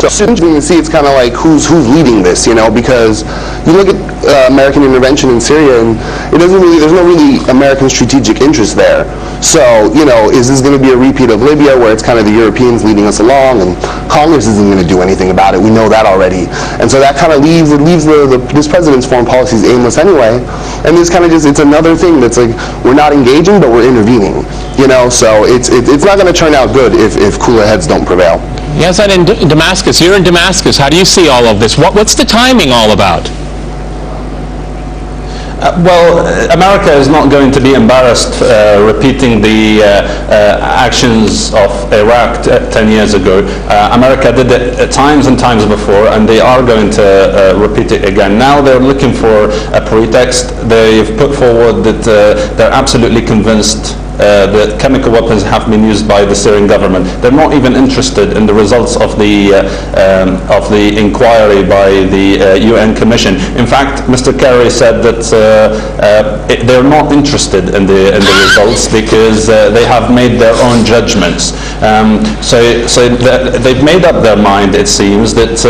So it's interesting to see. It's kind of like who's leading this, because you look at American intervention in Syria, and there's no really American strategic interest there. So, is this going to be a repeat of Libya, where it's kind of the Europeans leading us along, and Congress isn't going to do anything about it? We know that already. And so that kind of leaves this president's foreign policies aimless anyway. And this kind of it's another thing that's like, we're not engaging, but we're intervening. So it's not going to turn out good if cooler heads don't prevail. Yes, and in Damascus, you're in Damascus. How do you see all of this? What's the timing all about? Well, America is not going to be embarrassed repeating the actions of Iraq 10 years ago. America did it times and times before, and they are going to repeat it again. Now they're looking for a pretext. They've put forward that they're absolutely convinced that chemical weapons have been used by the Syrian government. They're not even interested in the results of the inquiry by the UN Commission. In fact, Mr. Kerry said that they're not interested in the results because they have made their own judgments. So they've made up their mind, it seems, that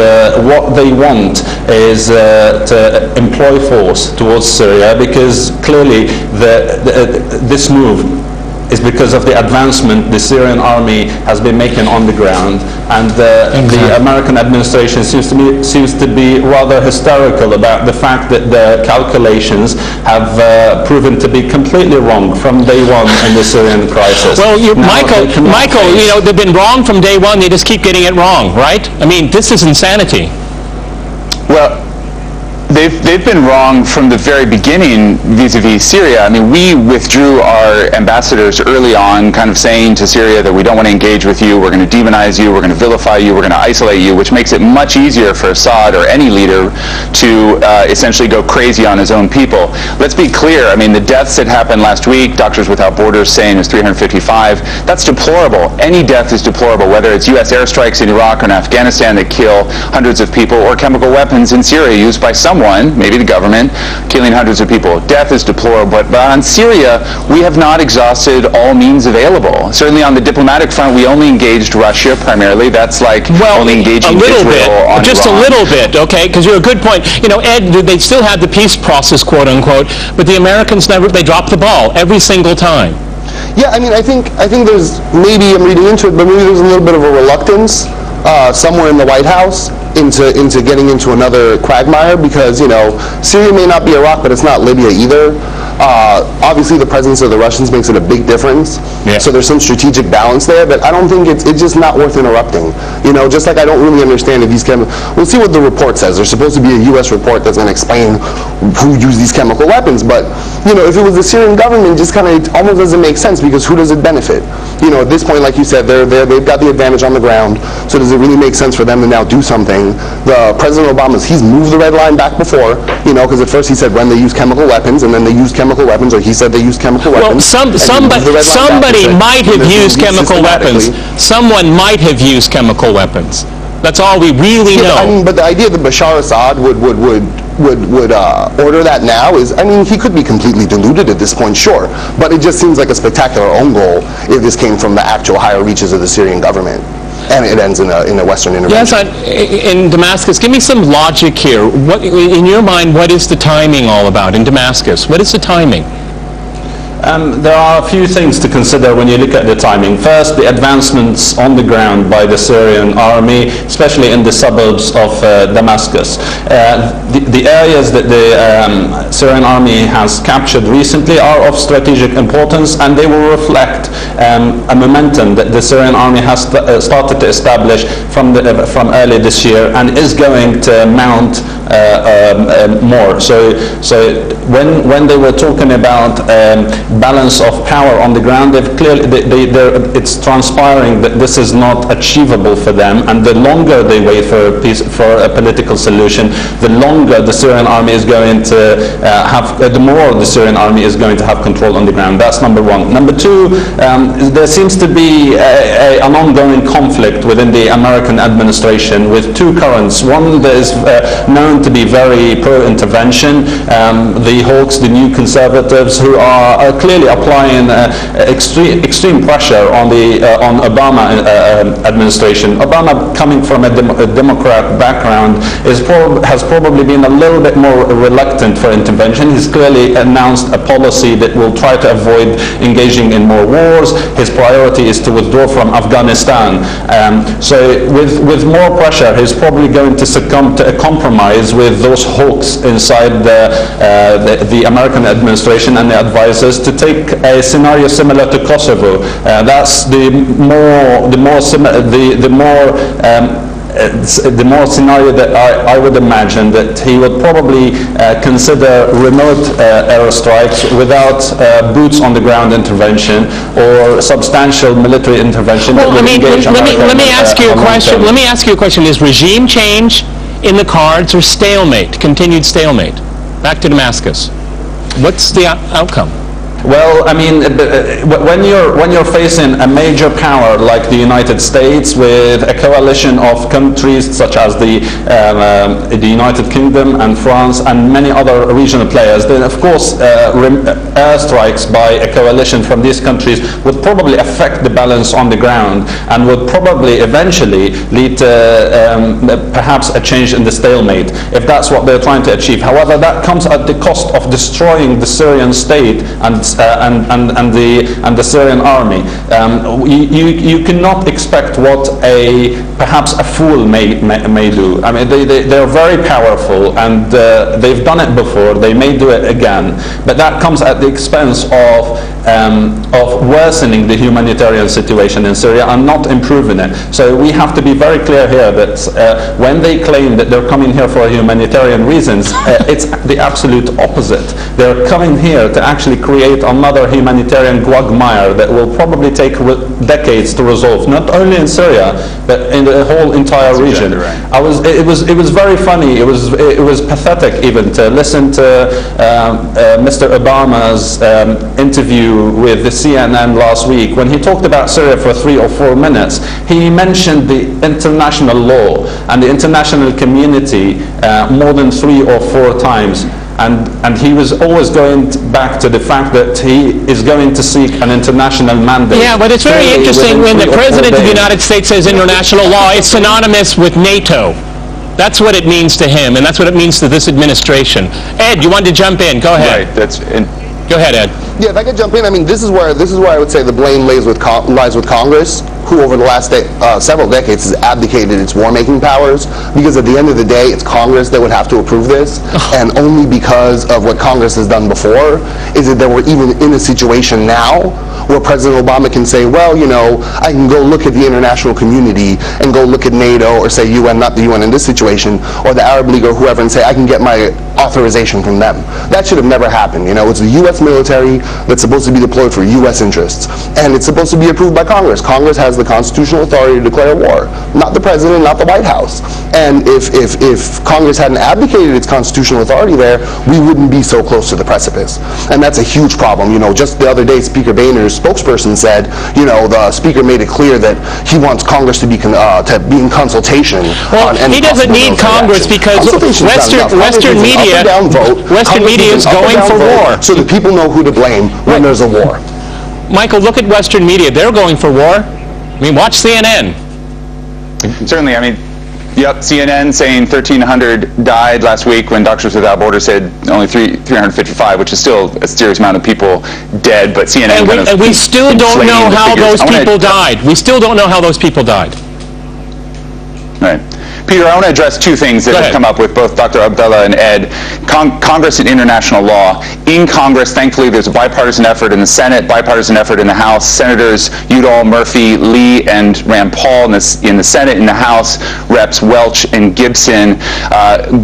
what they want is to employ force towards Syria, because clearly this move is because of the advancement the Syrian army has been making on the ground, and the American administration seems to be rather hysterical about the fact that the calculations have proven to be completely wrong from day one in the Syrian crisis. Well, Michael, they've been wrong from day one. They just keep getting it wrong, right? I mean, this is insanity. Well, they've been wrong from the very beginning vis-a-vis Syria. I mean, we withdrew our ambassadors early on, kind of saying to Syria that we don't want to engage with you, we're going to demonize you, we're going to vilify you, we're going to isolate you, which makes it much easier for Assad or any leader to essentially go crazy on his own people. Let's be clear. I mean, the deaths that happened last week, Doctors Without Borders saying is 355. That's deplorable. Any death is deplorable, whether it's U.S. airstrikes in Iraq or in Afghanistan that kill hundreds of people, or chemical weapons in Syria used by someone, maybe the government, killing hundreds of people. Death is deplorable. But on Syria, we have not exhausted all means available. Certainly on the diplomatic front, we only engaged Russia primarily. That's like only engaging Israel on just Iran. a little bit, okay? Because you're a good point. Ed, they still had the peace process, quote unquote, but the Americans they dropped the ball every single time. Yeah, I mean, I think there's, maybe I'm reading into it, but maybe there's a little bit of a reluctance somewhere in the White House into getting into another quagmire, because Syria may not be Iraq, but it's not Libya either. Obviously, the presence of the Russians makes it a big difference. Yeah. So there's some strategic balance there, but I don't think it's just not worth interrupting. Just like I don't really understand if these we'll see what the report says. There's supposed to be a U.S. report that's going to explain who used these chemical weapons, but if it was the Syrian government, just kind of almost doesn't make sense, because who does it benefit? At this point, like you said, they've got the advantage on the ground. So does it really make sense for them to now do something? President Obama's, he's moved the red line back before, because at first he said when they use chemical weapons, and then they use chemical weapons, or he said they use chemical weapons. Well, somebody might have used chemical weapons. Someone might have used chemical weapons. That's all we really know. But the idea that Bashar Assad would order that now is, he could be completely deluded at this point, sure, but it just seems like a spectacular own goal if this came from the actual higher reaches of the Syrian government. And it ends in a Western intervention. Yes, in Damascus, give me some logic here. In your mind, what is the timing all about in Damascus? What is the timing? There are a few things to consider when you look at the timing. First, the advancements on the ground by the Syrian army, especially in the suburbs of Damascus. The areas that the Syrian army has captured recently are of strategic importance, and they will reflect a momentum that the Syrian army has started to establish from early this year, and is going to mount more. So when they were talking about balance of power on the ground, they've clearly it's transpiring that this is not achievable for them, and the longer they wait for a political solution, the longer the Syrian army is going to the more the Syrian army is going to have control on the ground. That's number one. Number two, there seems to be an ongoing conflict within the American administration with two currents. One that is known known to be very pro-intervention. The Hawks, the New Conservatives, who are clearly applying extreme pressure on the Obama administration. Obama, coming from a Democrat background, has probably been a little bit more reluctant for intervention. He's clearly announced a policy that will try to avoid engaging in more wars. His priority is to withdraw from Afghanistan. So with more pressure, he's probably going to succumb to a compromise with those hawks inside the American administration and the advisors to take a scenario similar to Kosovo. That's the more scenario that I would imagine, that he would probably consider remote airstrikes without boots on the ground intervention or substantial military intervention. Well, let me ask you a question. Let me ask you a question. Is regime change in the cards, or stalemate, continued stalemate? Back to Damascus. What's the outcome? Well, I mean, when you're facing a major power like the United States with a coalition of countries such as the United Kingdom and France and many other regional players, then of course airstrikes by a coalition from these countries would probably affect the balance on the ground and would probably eventually lead to perhaps a change in the stalemate, if that's what they're trying to achieve. However, that comes at the cost of destroying the Syrian state and the Syrian army. You cannot expect what perhaps a fool may do. I mean, they're very powerful, and they've done it before. They may do it again, but that comes at the expense of worsening the humanitarian situation in Syria and not improving it. So we have to be very clear here that when they claim that they're coming here for humanitarian reasons, it's the absolute opposite. They're coming here to actually create another humanitarian quagmire that will probably take decades to resolve, not only in Syria but in the whole entire region. Exactly right. It was very funny. It was pathetic even to listen to Mr. Obama's interview with the CNN last week. When he talked about Syria for 3 or 4 minutes, he mentioned the international law and the international community more than 3 or 4 times. And he was always going back to the fact that he is going to seek an international mandate. Yeah, but it's very interesting when the President of the United States says international law, it's synonymous with NATO. That's what it means to him, and that's what it means to this administration. Ed, you wanted to jump in. Go ahead. Right. Go ahead, Ed. Yeah, if I could jump in, I mean, this is where I would say the blame lies with Congress, who over the last several decades has abdicated its war-making powers, because at the end of the day, it's Congress that would have to approve this, and only because of what Congress has done before is it that we're even in a situation now where President Obama can say, well, you know, I can go look at the international community and go look at NATO, or say UN, not the UN in this situation, or the Arab League or whoever, and say I can get my authorization from them. That should have never happened. You know, it's the U.S. military that's supposed to be deployed for U.S. interests, and it's supposed to be approved by Congress. Congress has the constitutional authority to declare war, not the President, not the White House. And if Congress hadn't abdicated its constitutional authority there, we wouldn't be so close to the precipice. And that's a huge problem. You know, just the other day, Speaker Boehner's spokesperson said, you know, the Speaker made it clear that he wants Congress to be in consultation. Well, he doesn't need Congress because Western media is going for war. So that people know who to blame when there's a war. Michael, look at Western media. They're going for war. I mean, watch CNN. Certainly, I mean, yep, CNN saying 1,300 died last week when Doctors Without Borders said only 355, which is still a serious amount of people dead, but CNN and we still don't know how those people died. We still don't know how those people died. Right. Peter, I want to address 2 things that have come up with both Dr. Abdullah and Ed. Congress and international law. In Congress, thankfully, there's a bipartisan effort in the Senate, bipartisan effort in the House. Senators Udall, Murphy, Lee, and Rand Paul in the Senate. In the House, Reps Welch and Gibson.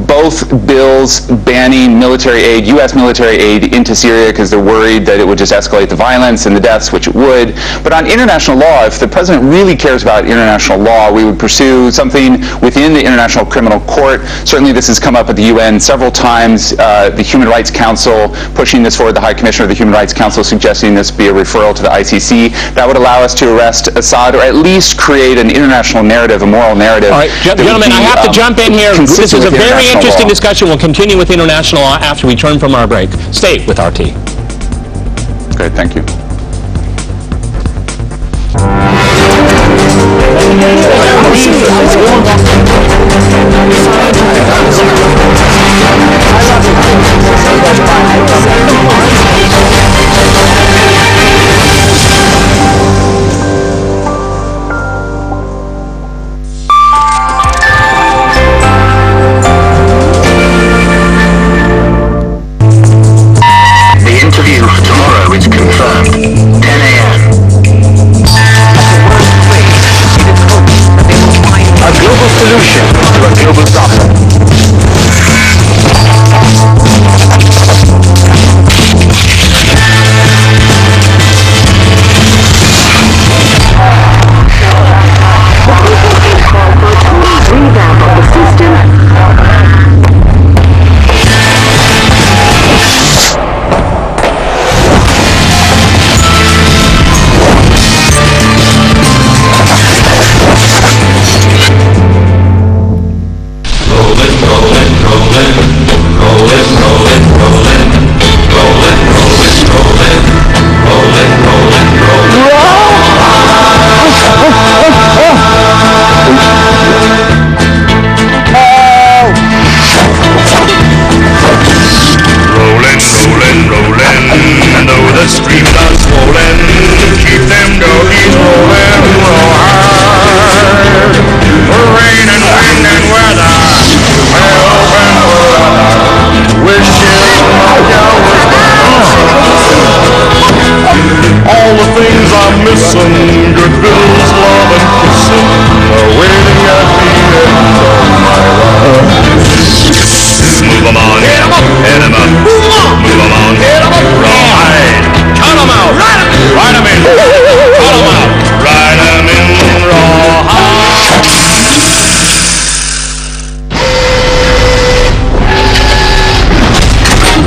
Both bills banning military aid, U.S. military aid into Syria because they're worried that it would just escalate the violence and the deaths, which it would. But on international law, if the President really cares about international law, we would pursue something within in the International Criminal Court. Certainly this has come up at the UN several times. The Human Rights Council pushing this forward, the High Commissioner of the Human Rights Council suggesting this be a referral to the ICC. That would allow us to arrest Assad, or at least create an international narrative, a moral narrative. All right, gentlemen, I have to jump in here. This is a very interesting discussion. We'll continue with international law after we turn from our break. Stay with RT. Great, thank you. The interview for tomorrow is confirmed. 10 a.m. A global solution to a global problem. Revamp of the system.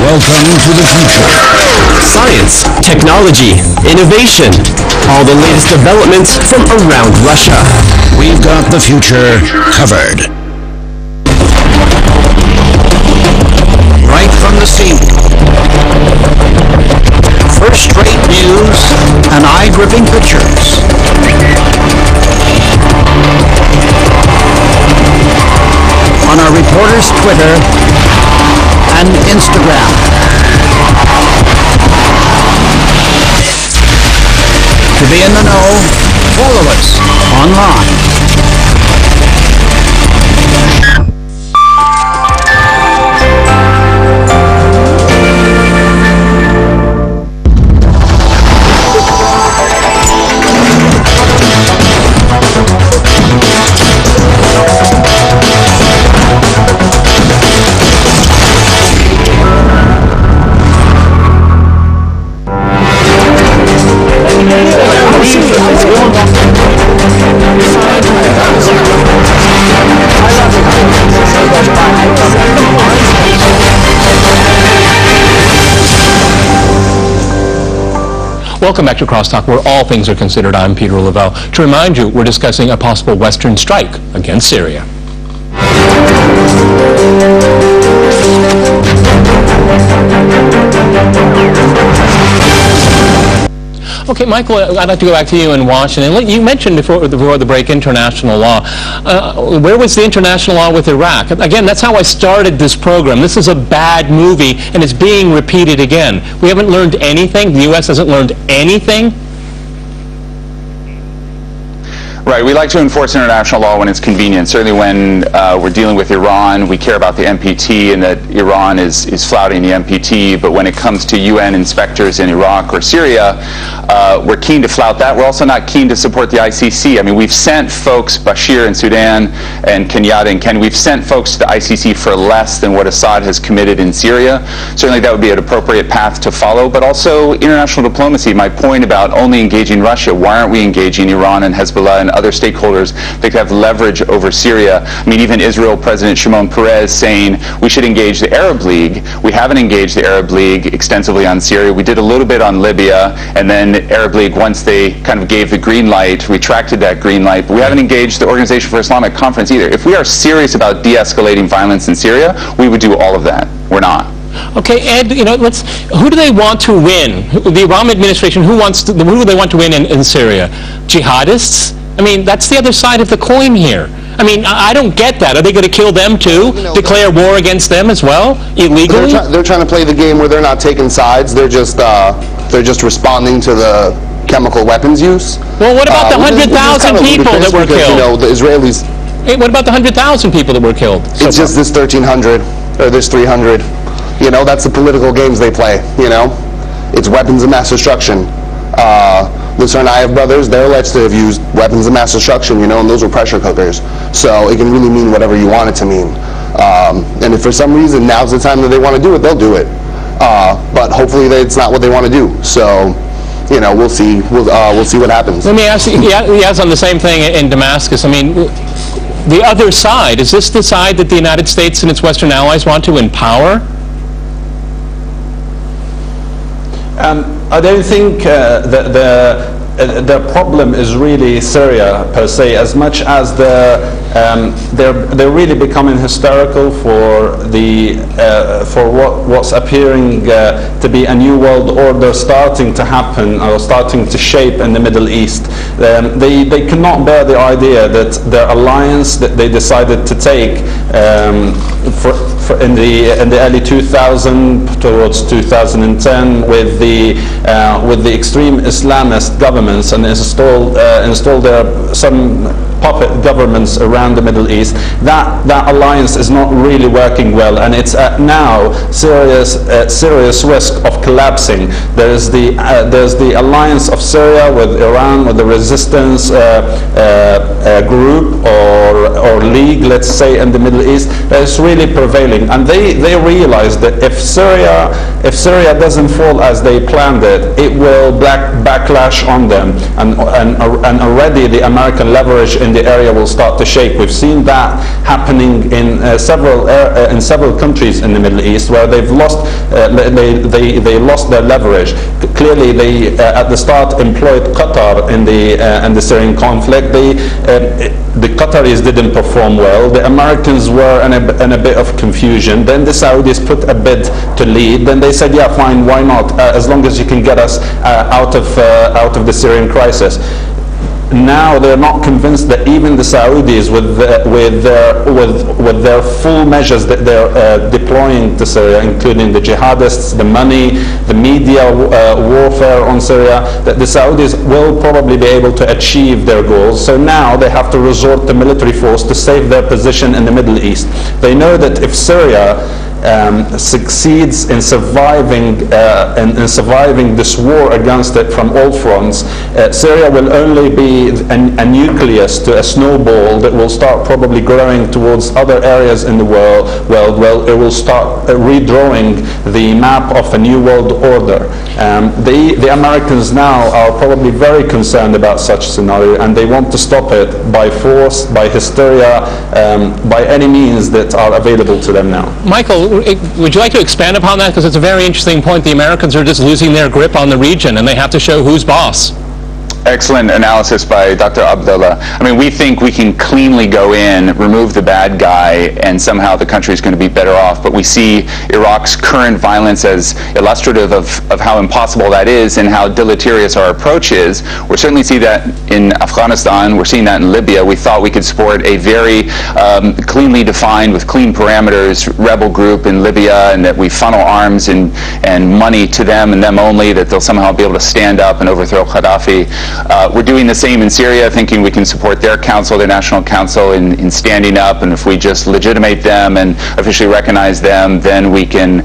Welcome to the future. Science, technology, innovation, all the latest developments from around Russia. We've got the future covered. Right from the scene. First-rate news and eye-gripping pictures. On our reporters' Twitter and Instagram. To be in the know, follow us online. Welcome back to Crosstalk, where all things are considered. I'm Peter Lavelle. To remind you, we're discussing a possible Western strike against Syria. Okay, Michael, I'd like to go back to you in Washington. You mentioned before the break international law. Where was the international law with Iraq? Again, that's how I started this program. This is a bad movie, and it's being repeated again. We haven't learned anything. The U.S. hasn't learned anything. Right, we like to enforce international law when it's convenient. Certainly when we're dealing with Iran, we care about the NPT and that Iran is flouting the NPT. But when it comes to UN inspectors in Iraq or Syria, we're keen to flout that. We're also not keen to support the ICC. I mean, we've sent folks, Bashir in Sudan and Kenyatta in Kenya, we've sent folks to the ICC for less than what Assad has committed in Syria. Certainly that would be an appropriate path to follow. But also international diplomacy, my point about only engaging Russia, why aren't we engaging Iran and Hezbollah and other stakeholders that could have leverage over Syria. I mean, even Israel President Shimon Peres saying we should engage the Arab League. We haven't engaged the Arab League extensively on Syria. We did a little bit on Libya, and then the Arab League, once they kind of gave the green light, retracted that green light. But we haven't engaged the Organization for Islamic Conference either. If we are serious about de-escalating violence in Syria, we would do all of that. We're not. Okay, Ed, who do they want to win? The Obama administration, who do they want to win in Syria? Jihadists? I mean, that's the other side of the coin here. I mean, I don't get that. Are they going to kill them too? Declare war against them as well, illegally? They're trying to play the game where they're not taking sides. They're just responding to the chemical weapons use. Well, what about the 100,000 people that were killed? The Israelis. Hey, what about the 100,000 people that were killed? It's just this 1,300 or this 300. That's the political games they play. It's weapons of mass destruction. The Tsarnaev brothers, they're alleged to have used weapons of mass destruction, and those were pressure cookers. So it can really mean whatever you want it to mean. And if for some reason now's the time that they want to do it, they'll do it. But hopefully it's not what they want to do. So, we'll see. We'll see what happens. Let me ask you, he has on the same thing in Damascus. I mean, the other side, is this the side that the United States and its Western allies want to empower? I don't think the problem is really Syria per se, as much as they're really becoming hysterical for what's appearing to be a new world order starting to happen or starting to shape in the Middle East. They cannot bear the idea that their alliance that they decided to take in the early 2000s towards 2010 with the extreme Islamist governments and installed there some puppet governments around the Middle East. That alliance is not really working well, and it's now serious risk of collapsing. There's the alliance of Syria with Iran, with the resistance group or league, let's say, in the Middle East, that's really prevailing, and they realize that if Syria doesn't fall as they planned it will backlash on them, and already the American leverage in the area will start to shake. We've seen that happening in several countries in the Middle East where they've lost they lost their leverage. Clearly, they at the start employed Qatar in the Syrian conflict. The Qataris didn't perform well. The Americans were in a bit of confusion. Then the Saudis put a bid to lead. Then they said, yeah, fine, why not? As long as you can get us out of the Syrian crisis. Now they're not convinced that even the Saudis, with their full measures that they're deploying to Syria, including the jihadists, the money, the media warfare on Syria, that the Saudis will probably be able to achieve their goals. So now they have to resort to military force to save their position in the Middle East. They know that if Syria succeeds in surviving this war against it from all fronts, Syria will only be a nucleus to a snowball that will start probably growing towards other areas in the world. Well, it will start redrawing the map of a new world order. The Americans now are probably very concerned about such scenario, and they want to stop it by force, by hysteria, by any means that are available to them now. Michael, would you like to expand upon that? Because it's a very interesting point. The Americans are just losing their grip on the region, and they have to show who's boss. Excellent analysis by Dr. Abdullah. I mean, we think we can cleanly go in, remove the bad guy, and somehow the country is going to be better off. But we see Iraq's current violence as illustrative of how impossible that is and how deleterious our approach is. We certainly see that in Afghanistan. We're seeing that in Libya. We thought we could support a very cleanly defined, with clean parameters, rebel group in Libya, and that we funnel arms and money to them and them only, that they'll somehow be able to stand up and overthrow Gaddafi. We're doing the same in Syria, thinking we can support their council, their national council, in standing up, and if we just legitimate them and officially recognize them, then we can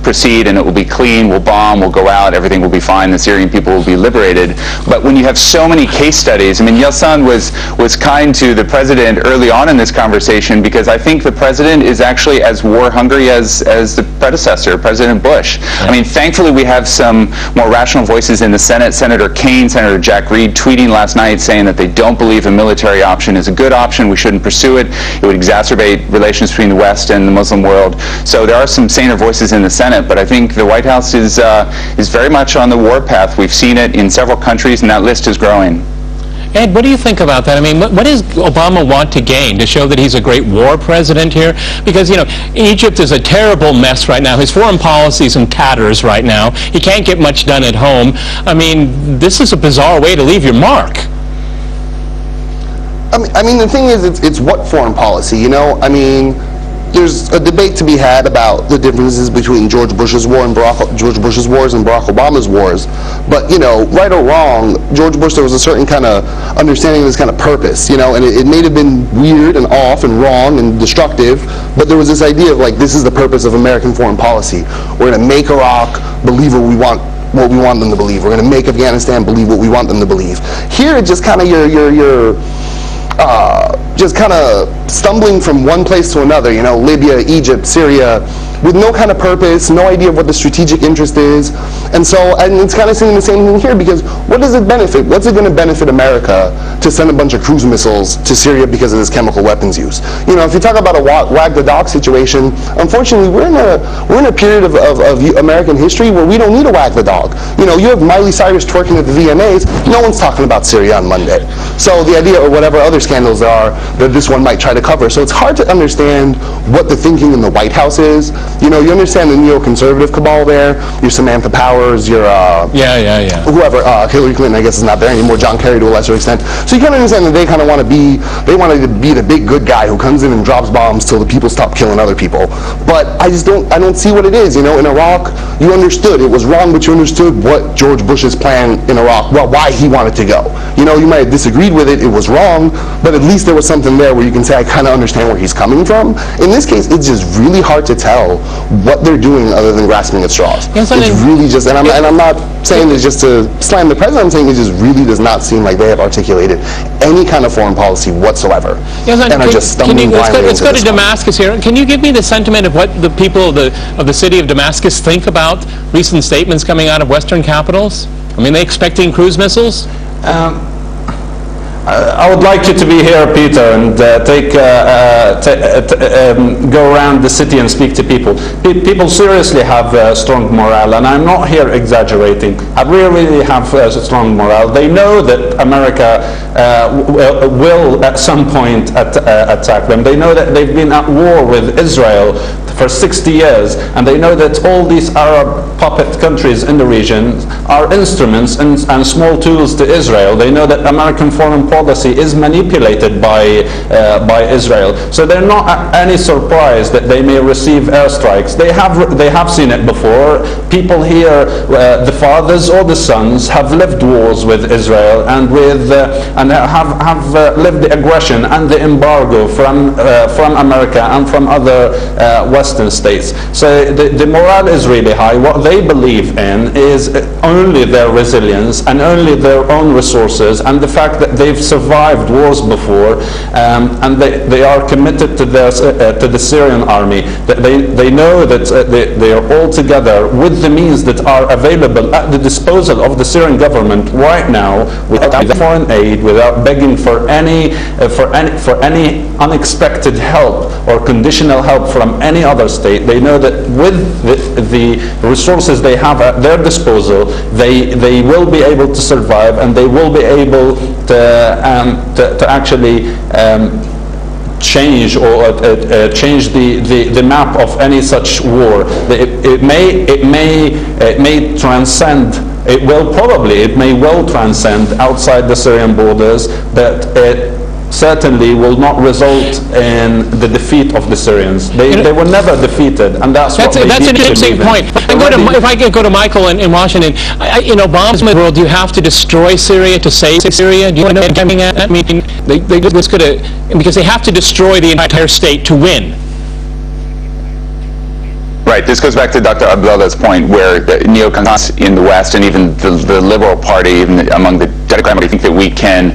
proceed, and it will be clean, we'll bomb, we'll go out, everything will be fine, the Syrian people will be liberated. But when you have so many case studies, I mean, Yeltsin was kind to the president early on in this conversation, because I think the president is actually as war-hungry as the predecessor, President Bush. I mean, thankfully we have some more rational voices in the Senate. Senator Kaine, Senator Jack Reed tweeting last night saying that they don't believe a military option is a good option. We shouldn't pursue it. It would exacerbate relations between the West and the Muslim world. So there are some saner voices in the Senate, but I think the White House is very much on the war path. We've seen it in several countries, and that list is growing. Ed, what do you think about that? I mean, what does Obama want to gain? To show that he's a great war president here? Because, you know, Egypt is a terrible mess right now. His foreign policy's in tatters right now. He can't get much done at home. I mean, this is a bizarre way to leave your mark. I mean, the thing is, it's what foreign policy, you know? I mean, there's a debate to be had about the differences between George Bush's wars and Barack Obama's wars. But, you know, right or wrong, George Bush, there was a certain kind of understanding of this kind of purpose, you know, and it may have been weird and off and wrong and destructive, but there was this idea of, like, this is the purpose of American foreign policy. We're going to make Iraq believe what we want them to believe. We're going to make Afghanistan believe what we want them to believe. Here, it's just kind of just kind of stumbling from one place to another, you know, Libya, Egypt, Syria, with no kind of purpose, no idea of what the strategic interest is. And it's kind of saying the same thing here, because what does it benefit? What's it going to benefit America to send a bunch of cruise missiles to Syria because of this chemical weapons use? You know, if you talk about a wag the dog situation, unfortunately, we're in a period of American history where we don't need a wag the dog. You know, you have Miley Cyrus twerking at the VMAs, no one's talking about Syria on Monday. So the idea, or whatever other scandals there are, that this one might try to cover. So it's hard to understand what the thinking in the White House is. You know, you understand the neoconservative cabal there, your Samantha Powers, your whoever, Hillary Clinton, I guess, is not there anymore, John Kerry to a lesser extent. So you kind of understand that they kind of want to be the big good guy who comes in and drops bombs till the people stop killing other people. But I don't see what it is. You know, in Iraq, you understood it was wrong, but you understood what George Bush's plan in Iraq, well, why he wanted to go. You know, you might have disagreed with it, it was wrong, but at least there was something there where you can say, I kind of understand where he's coming from. In this case, it's just really hard to tell what they're doing other than grasping at straws. Yes, it's really just, and I'm not saying this just to slam the president, I'm saying it just really does not seem like they have articulated any kind of foreign policy whatsoever, and are just stumbling blindly. Let's go to Damascus here. Can you give me the sentiment of what the people of the city of Damascus think about recent statements coming out of Western capitals? I mean, are they expecting cruise missiles? I would like you to be here, Peter, and go around the city and speak to people. People seriously have strong morale, and I'm not here exaggerating. I really have strong morale. They know that America will at some point attack them. They know that they've been at war with Israel for 60 years, and they know that all these Arab puppet countries in the region are instruments and small tools to Israel. They know that American foreign policy is manipulated by Israel. So they're not at any surprise that they may receive airstrikes. They have seen it before. People here, the fathers or the sons, have lived wars with Israel and have lived the aggression and the embargo from America and from other Western states. So the morale is really high. What they believe in is only their resilience and only their own resources, and the fact that they've survived wars before, and they are committed to the Syrian army. They know that they are all together with the means that are available at the disposal of the Syrian government right now, without foreign aid, without begging for any unexpected help or conditional help from any other state. They know that with the resources they have at their disposal, they will be able to survive, and they will be able to actually change the map of any such war. It may transcend. It may well transcend outside the Syrian borders, but it certainly will not result in the defeat of the Syrians. They were never defeated, and that's an interesting point. If I could go to Michael in Washington, in Obama's world, do you have to destroy Syria to save Syria? Do you know what I'm getting at? I mean, because they have to destroy the entire state to win. Right. This goes back to Dr. Abdullah's point, where the neocons in the West and even the Liberal Party, even among the Democrats, think that we can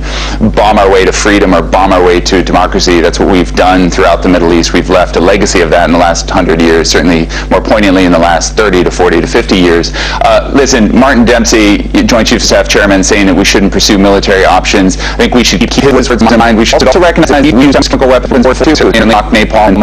bomb our way to freedom or bomb our way to democracy. That's what we've done throughout the Middle East. We've left a legacy of that in the last 100 years, certainly more poignantly in the last 30 to 40 to 50 years. Listen, Martin Dempsey, Joint Chiefs of Staff Chairman, saying that we shouldn't pursue military options. I think we should keep his words in mind. We should also recognize we use chemical weapons too. Napalm,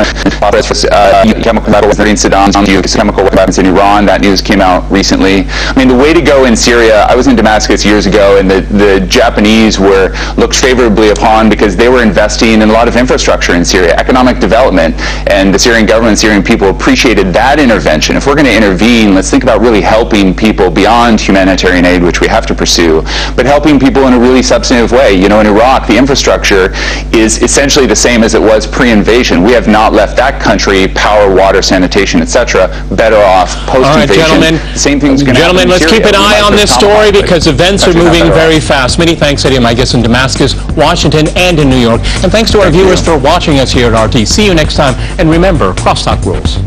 chemical weapons in Saddam, use chemical weapons in Iran. That news came out recently. I mean, the way to go in Syria, I was in Damascus years ago, and the Japanese were looked favorably upon because they were investing in a lot of infrastructure in Syria, economic development, and the Syrian government, Syrian people appreciated that intervention. If we're going to intervene, let's think about really helping people beyond humanitarian aid, which we have to pursue, but helping people in a really substantive way. You know, in Iraq, the infrastructure is essentially the same as it was pre-invasion. We have not left that country, power, water, sanitation, etc., better off post-invasion. All right, gentlemen. Same thing's going to happen in Let's Syria. keep an eye on this story because events are moving very fast. Many thanks to my guests in Damascus, Washington, and in New York. And thanks to our viewers for watching us here at RT. See you next time. And remember, crosstalk rules.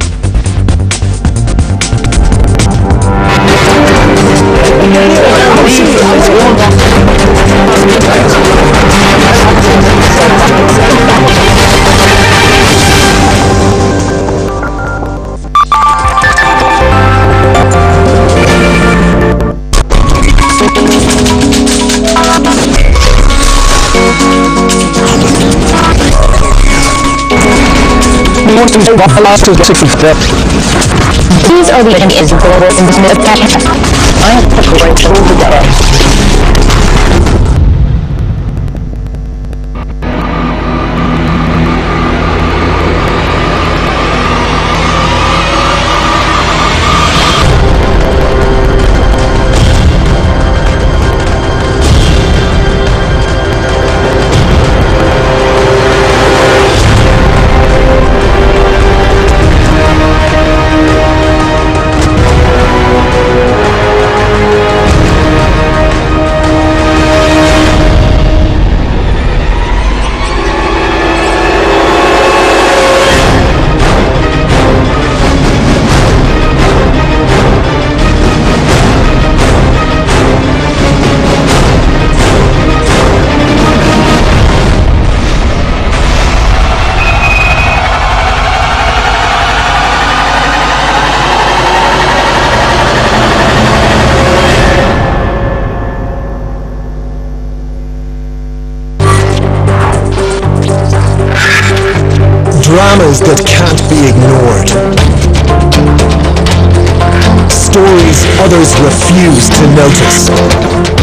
These are the images of global investment. I am preparing to move together. Dramas that can't be ignored. Stories others refuse to notice.